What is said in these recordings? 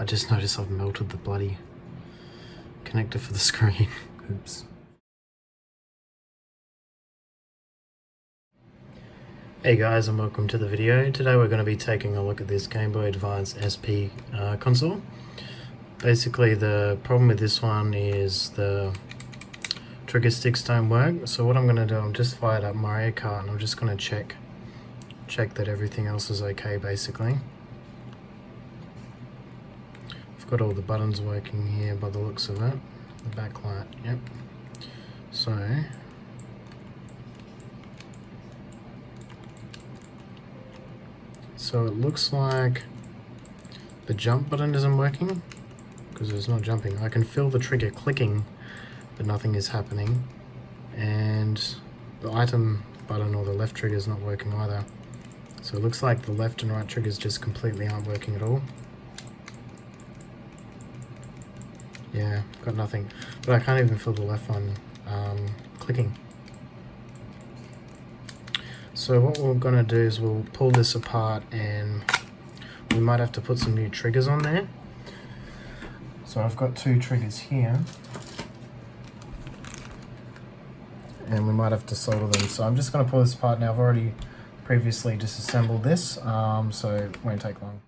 I just noticed I've melted the bloody connector for the screen. Oops. Hey guys, and welcome to the video. Today we're going to be taking a look at this Game Boy Advance SP console. Basically the problem with this one is the trigger sticks don't work. So what I'm going to do, I'm just fired up Mario Kart and I'm just going to check that everything else is okay basically. I've got all the buttons working here by the looks of it. The backlight, yep. So it looks like the jump button isn't working because it's not jumping. I can feel the trigger clicking, but nothing is happening. And the item button or the left trigger is not working either. So it looks like the left and right triggers just completely aren't working at all. Yeah, got nothing. But I can't even feel the left one clicking. So what we're going to do is we'll pull this apart and we might have to put some new triggers on there. So I've got two triggers here and we might have to solder them. So I'm just going to pull this apart now. I've already previously disassembled this, so it won't take long.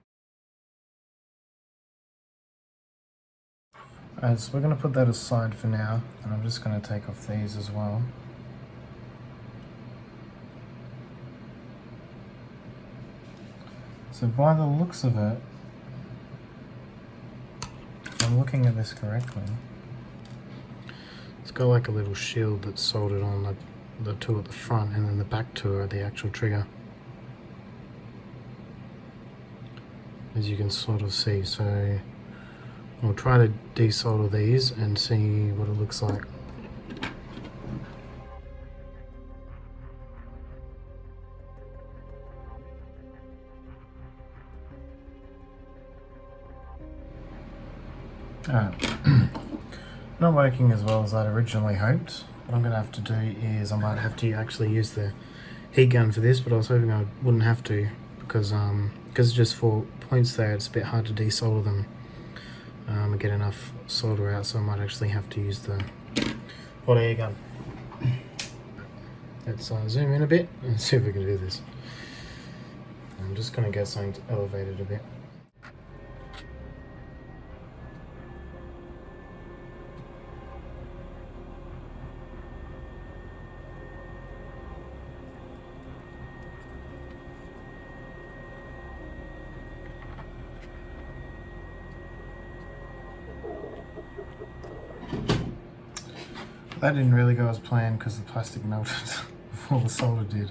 Alright, so we're going to put that aside for now, and I'm just going to take off these as well. So by the looks of it, if I'm looking at this correctly, it's got like a little shield that's soldered on the two at the front, and then the back two are the actual trigger, as you can sort of see. So I'll try to desolder these and see what it looks like. Not working as well as I'd originally hoped. What I'm going to have to do is I might have to actually use the heat gun for this, but I was hoping I wouldn't have to because it's just 4 points there. It's a bit hard to desolder them and get enough solder out, so I might actually have to use the hot air gun. Let's zoom in a bit and see if we can do this. I'm just going to get something elevated a bit. That didn't really go as planned because the plastic melted before the solder did.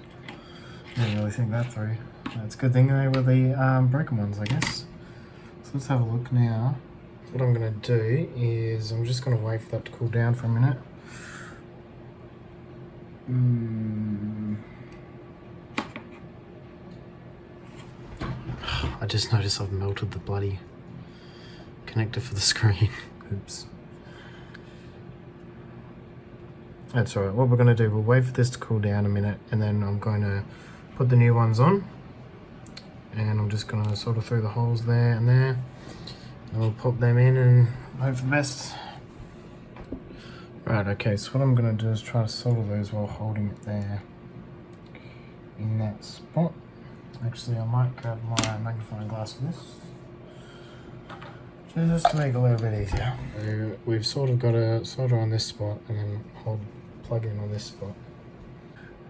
Didn't really think that through. It's a good thing they were the broken ones, I guess. So let's have a look now. What I'm going to do is I'm just going to wait for that to cool down for a minute. I just noticed I've melted the bloody connector for the screen. Oops. That's alright. What we're going to do, we'll wait for this to cool down a minute and then I'm going to put the new ones on. And I'm just going to solder through the holes there and there. And we'll pop them in and hope for the best. Right, okay, so what I'm going to do is try to solder those while holding it there in that spot. Actually, I might grab my magnifying glass for this, just to make it a little bit easier. So we've sort of got a solder on this spot and then plug in on this spot.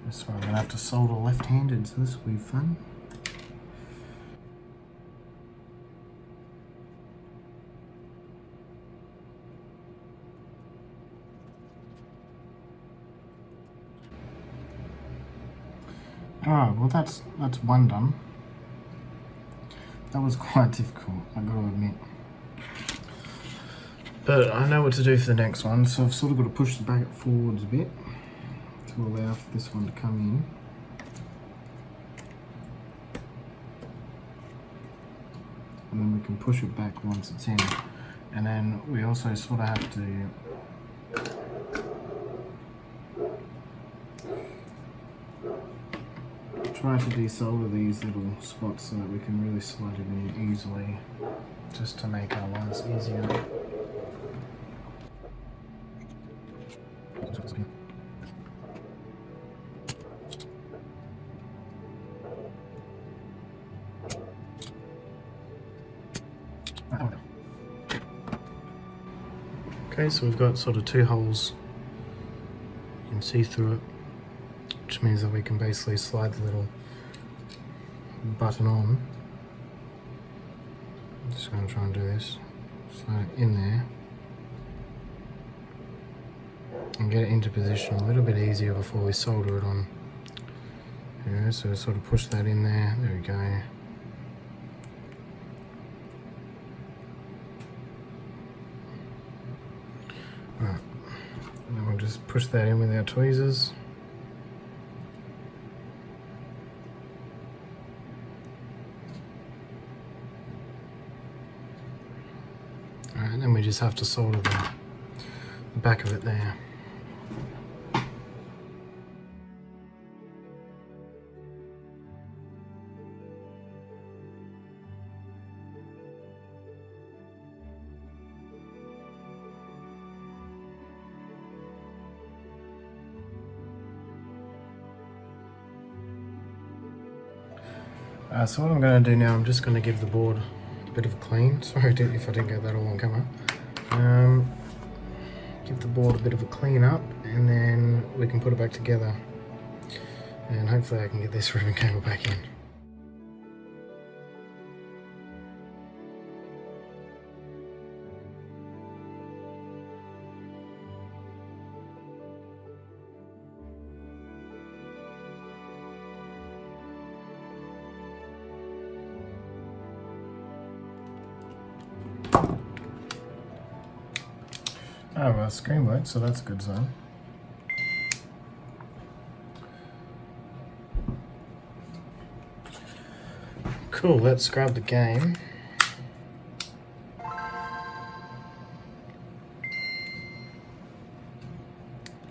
This one I'm going to have to solder left-handed, so this will be fun. Alright, well that's one done. That was quite difficult, I've got to admit. But I know what to do for the next one, so I've sort of got to push the back forwards a bit to allow for this one to come in. And then we can push it back once it's in. And then we also sort of have to try to desolder these little spots so that we can really slide it in easily, just to make our lives easier. Okay, so we've got sort of two holes. You can see through it, which means that we can basically slide the little button on. I'm just going to try and do this. Slide it in there and get it into position a little bit easier before we solder it on. Yeah, so sort of push that in there. There we go. Right, and then we'll just push that in with our tweezers. Alright, and then we just have to solder the back of it there. So what I'm going to do now, I'm just going to give the board a bit of a clean. Sorry if I didn't get that all on camera. Give the board a bit of a clean up, and then we can put it back together. And hopefully I can get this ribbon cable back in. Oh, well, screen works, so that's a good sign. Cool, let's grab the game.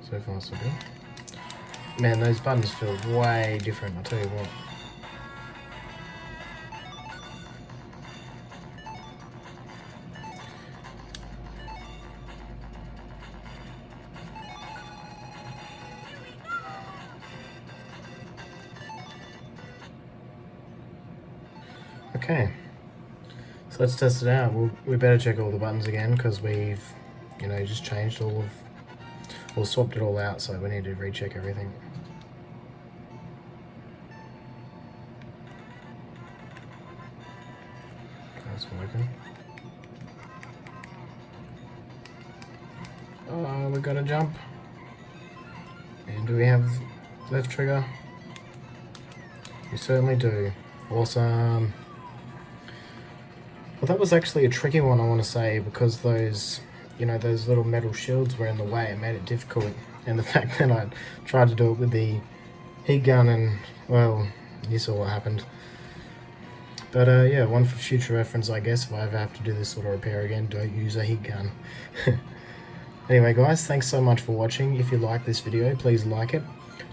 So far, so good. Man, those buttons feel way different, I'll tell you what. Okay, so let's test it out. We better check all the buttons again because we've, just changed or swapped it all out, so we need to recheck everything. That's working. Oh, we got a jump. And do we have left trigger? We certainly do. Awesome. Well, that was actually a tricky one, I want to say, because those little metal shields were in the way. It made it difficult, and the fact that I tried to do it with the heat gun, and well, you saw what happened. But yeah, one for future reference, I guess. If I ever have to do this sort of repair again, don't use a heat gun. Anyway, guys, thanks so much for watching. If you like this video, please like it.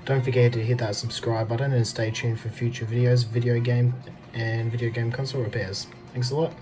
Don't forget to hit that subscribe button and stay tuned for future videos, video game console repairs. Thanks a lot.